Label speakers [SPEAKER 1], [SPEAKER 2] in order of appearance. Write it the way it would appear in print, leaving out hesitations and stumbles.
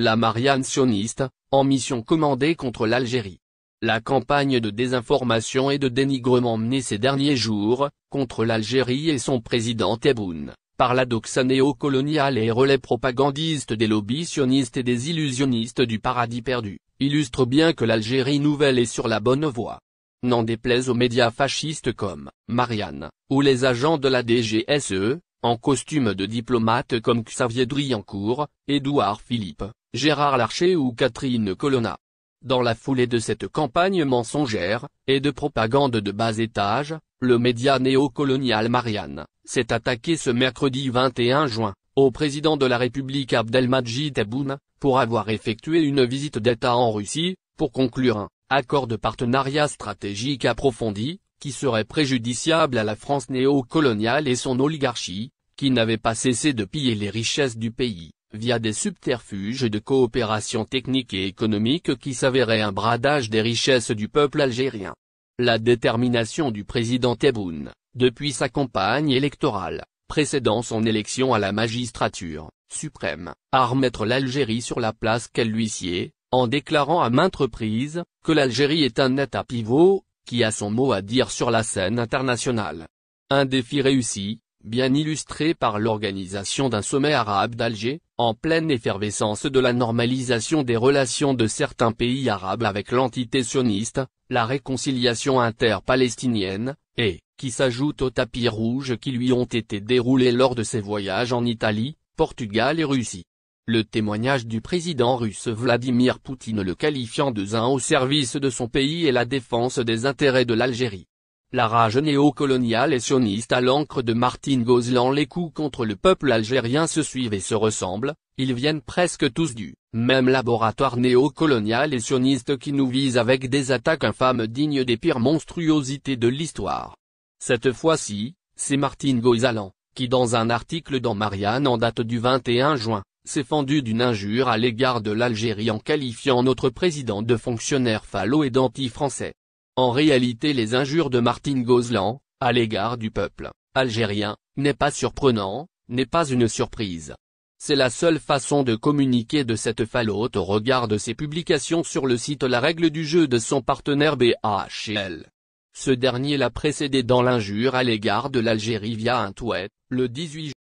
[SPEAKER 1] la Marianne sioniste, en mission commandée contre l'Algérie. La campagne de désinformation et de dénigrement menée ces derniers jours, contre l'Algérie et son président Tebboune, par la doxa néocoloniale et relais propagandistes des lobbies sionistes et des illusionnistes du paradis perdu, illustre bien que l'Algérie nouvelle est sur la bonne voie. N'en déplaise aux médias fascistes comme Marianne, ou les agents de la DGSE, en costume de diplomate comme Xavier Driancourt, Édouard Philippe, Gérard Larcher ou Catherine Colonna. Dans la foulée de cette campagne mensongère, et de propagande de bas étage, le média néocolonial Marianne s'est attaqué ce mercredi 21 juin, au président de la République Abdelmadjid Tebboune, pour avoir effectué une visite d'État en Russie, pour conclure un accord de partenariat stratégique approfondi, qui serait préjudiciable à la France néocoloniale et son oligarchie, qui n'avait pas cessé de piller les richesses du pays, via des subterfuges de coopération technique et économique qui s'avéraient un bradage des richesses du peuple algérien. La détermination du président Tebboune, depuis sa campagne électorale, précédant son élection à la magistrature suprême, à remettre l'Algérie sur la place qu'elle lui sied, en déclarant à maintes reprises que l'Algérie est un État pivot, qui a son mot à dire sur la scène internationale. Un défi réussi, bien illustré par l'organisation d'un sommet arabe d'Alger, en pleine effervescence de la normalisation des relations de certains pays arabes avec l'entité sioniste, la réconciliation inter-palestinienne, et qui s'ajoute aux tapis rouges qui lui ont été déroulés lors de ses voyages en Italie, Portugal et Russie. Le témoignage du président russe Vladimir Poutine le qualifiant de zin au service de son pays et la défense des intérêts de l'Algérie. La rage néocoloniale et sioniste à l'encre de Martine Gozlan. Les coups contre le peuple algérien se suivent et se ressemblent, ils viennent presque tous du même laboratoire néocolonial et sioniste qui nous vise avec des attaques infâmes dignes des pires monstruosités de l'histoire. Cette fois-ci, c'est Martine Gozlan, qui dans un article dans Marianne en date du 21 juin, s'est fendu d'une injure à l'égard de l'Algérie en qualifiant notre président de fonctionnaire falot et d'anti-français. En réalité les injures de Martine Gozlan, à l'égard du peuple algérien, n'est pas surprenant, n'est pas une surprise. C'est la seule façon de communiquer de cette falote au regard de ses publications sur le site La Règle du jeu de son partenaire BHL. Ce dernier l'a précédé dans l'injure à l'égard de l'Algérie via un tweet, le 18